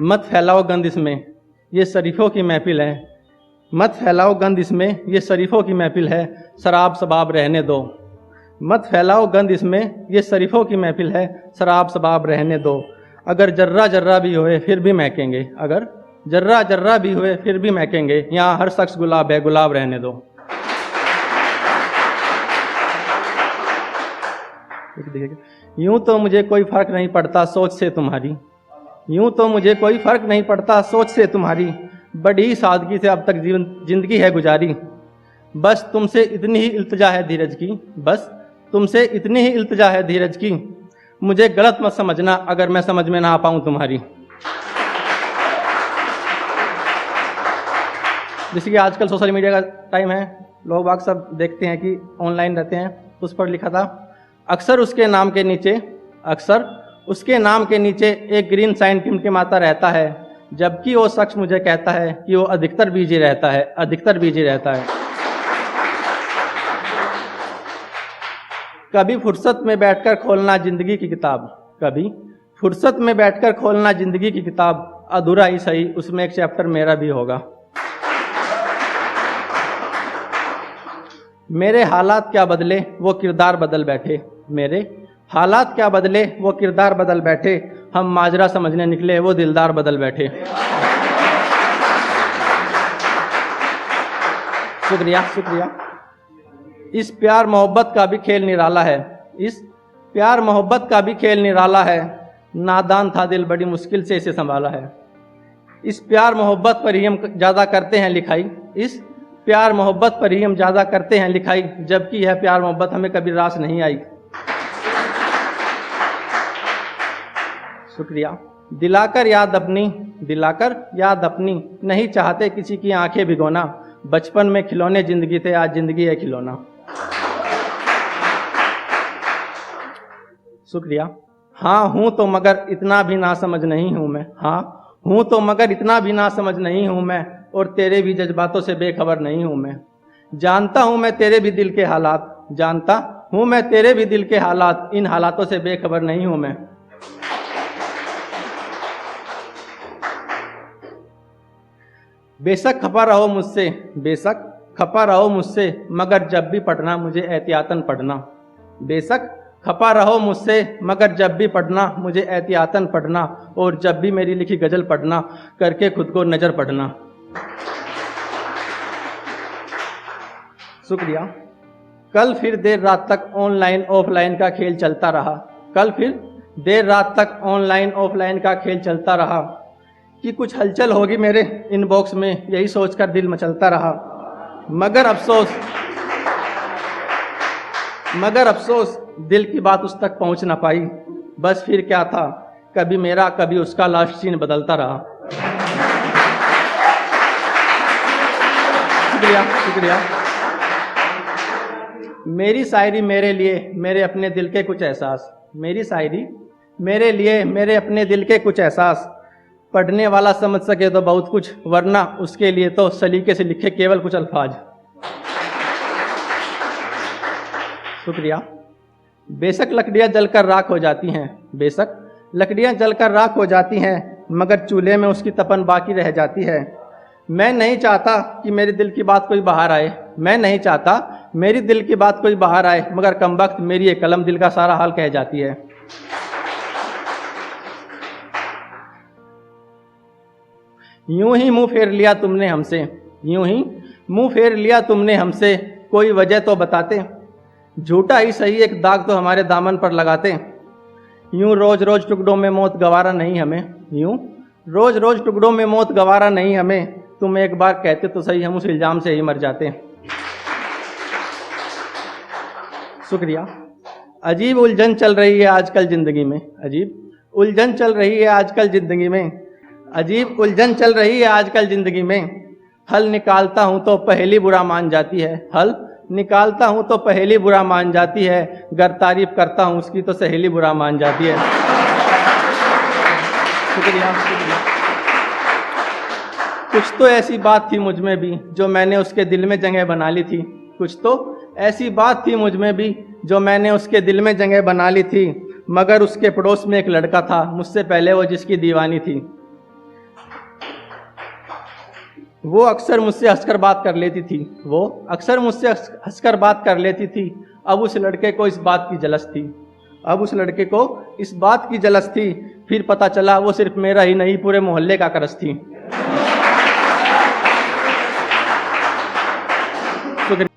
मत फैलाओ गंद इसमें, ये शरीफों की महफिल है। मत फैलाओ गंद इसमें, ये शरीफों की महफिल है, शराब शबाब रहने दो। मत फैलाओ गंद इसमें, ये शरीफों की महफिल है, शराब शबाब रहने दो। अगर जर्रा जर्रा भी होए फिर भी महकेंगे, अगर जर्रा जर्रा भी हुए फिर भी महकेंगे, यहाँ हर शख्स गुलाब है, गुलाब रहने दो। यूं तो मुझे कोई फर्क नहीं पड़ता सोच से तुम्हारी, यूं तो मुझे कोई फर्क नहीं पड़ता सोच से तुम्हारी, बड़ी सादगी से अब तक जिंदगी है गुजारी। बस तुमसे इतनी ही इल्तिजा है धीरज की, बस तुमसे इतनी ही इल्तिजा है धीरज की, मुझे गलत मत समझना अगर मैं समझ में ना आ पाऊँ तुम्हारी। जैसे कि आजकल सोशल मीडिया का टाइम है, लोग बाग सब देखते हैं कि ऑनलाइन रहते हैं, उस पर लिखा था, अक्सर उसके नाम के नीचे, अक्सर उसके नाम के नीचे एक ग्रीन साइन टिमटिमाता रहता है, जबकि वो शख्स मुझे कहता है कि वो अधिकतर बिजी रहता है, अधिकतर बिजी रहता है। कभी फुर्सत में बैठकर खोलना जिंदगी की किताब, कभी फुर्सत में बैठकर खोलना जिंदगी की किताब, अधूरा ही सही उसमें एक चैप्टर मेरा भी होगा। मेरे हालात क्या बदले वो किरदार बदल बैठे, मेरे हालात क्या बदले वो किरदार बदल बैठे, हम माजरा समझने निकले वो दिलदार बदल बैठे। शुक्रिया शुक्रिया। इस प्यार मोहब्बत का भी खेल निराला है, इस प्यार मोहब्बत का भी खेल निराला है, नादान था दिल बड़ी मुश्किल से इसे संभाला है। इस प्यार मोहब्बत पर ही हम ज़्यादा करते हैं लिखाई, इस प्यार मोहब्बत पर ही हम ज़्यादा करते हैं लिखाई, जबकि यह प्यार मोहब्बत हमें कभी रास नहीं आई। शुक्रिया। दिलाकर याद अपनी, दिलाकर याद अपनी, नहीं चाहते किसी की आंखें भिगोना, बचपन में खिलौने जिंदगी थे आज जिंदगी है खिलौना। शुक्रिया। हाँ हूं तो मगर इतना भी ना समझ नहीं हूं मैं, हाँ हूं तो मगर इतना भी ना समझ नहीं हूं मैं, और तेरे भी जज्बातों से बेखबर नहीं हूं मैं। जानता हूं मैं तेरे भी दिल के हालात, जानता हूं मैं तेरे भी दिल के हालात, इन हालातों से बेखबर नहीं हूं मैं। बेशक खफा रहो मुझसे, बेशक खफा रहो मुझसे, मगर जब भी पढ़ना मुझे एहतियातन पढ़ना। बेशक खफा रहो मुझसे मगर जब भी पढ़ना मुझे एहतियातन पढ़ना, और जब भी मेरी लिखी गजल पढ़ना करके खुद को नजर पढ़ना। शुक्रिया। कल फिर देर रात तक ऑनलाइन ऑफलाइन का खेल चलता रहा, कल फिर देर रात तक ऑनलाइन ऑफलाइन का खेल चलता रहा, कि कुछ हलचल होगी मेरे इनबॉक्स में यही सोचकर दिल मचलता रहा। मगर अफसोस दिल की बात उस तक पहुंच ना पाई, बस फिर क्या था कभी मेरा कभी उसका लास्ट सीन बदलता रहा। शुक्रिया शुक्रिया। मेरी शायरी मेरे लिए मेरे अपने दिल के कुछ एहसास, मेरी शायरी मेरे लिए मेरे अपने दिल के कुछ एहसास, पढ़ने वाला समझ सके तो बहुत कुछ, वरना उसके लिए तो सलीके से लिखे केवल कुछ अल्फाज। शुक्रिया। बेशक लकड़ियाँ जलकर राख हो जाती हैं, बेशक लकड़ियाँ जलकर राख हो जाती हैं, मगर चूल्हे में उसकी तपन बाकी रह जाती है। मैं नहीं चाहता कि मेरे दिल की बात कोई बाहर आए, मैं नहीं चाहता मेरी दिल की बात कोई बाहर आए, मगर कमबख्त मेरी एक कलम दिल का सारा हाल कह जाती है। यूं ही मुंह फेर लिया तुमने हमसे, यूं ही मुंह फेर लिया तुमने हमसे, कोई वजह तो बताते, झूठा ही सही एक दाग तो हमारे दामन पर लगाते। यूं रोज रोज टुकड़ों में मौत गवारा नहीं हमें, यूं रोज रोज टुकड़ों में मौत गवारा नहीं हमें, तुम एक बार कहते तो सही हम उस इल्जाम से ही मर जाते। शुक्रिया। अजीब उलझन चल रही है आजकल जिंदगी में, अजीब उलझन चल रही है आजकल जिंदगी में, अजीब उलझन चल रही है आजकल जिंदगी में, हल निकालता हूं तो पहेली बुरा मान जाती है, हल निकालता हूं तो पहेली बुरा मान जाती है, गर तारीफ करता हूं उसकी तो सहेली बुरा मान जाती है। शुक्रिया शुक्रिया। कुछ तो ऐसी बात थी मुझ में भी जो मैंने उसके दिल में जगह बना ली थी, कुछ तो ऐसी बात थी मुझ में भी जो मैंने उसके दिल में जगह बना ली थी, मगर उसके पड़ोस में एक लड़का था मुझसे पहले वो जिसकी दीवानी थी। वो अक्सर मुझसे हंसकर बात कर लेती थी, वो अक्सर मुझसे हंसकर बात कर लेती थी। अब उस लड़के को इस बात की जलस थी, अब उस लड़के को इस बात की जलस थी। फिर पता चला वो सिर्फ मेरा ही नहीं, पूरे मोहल्ले का करस थी। शुक्रिया।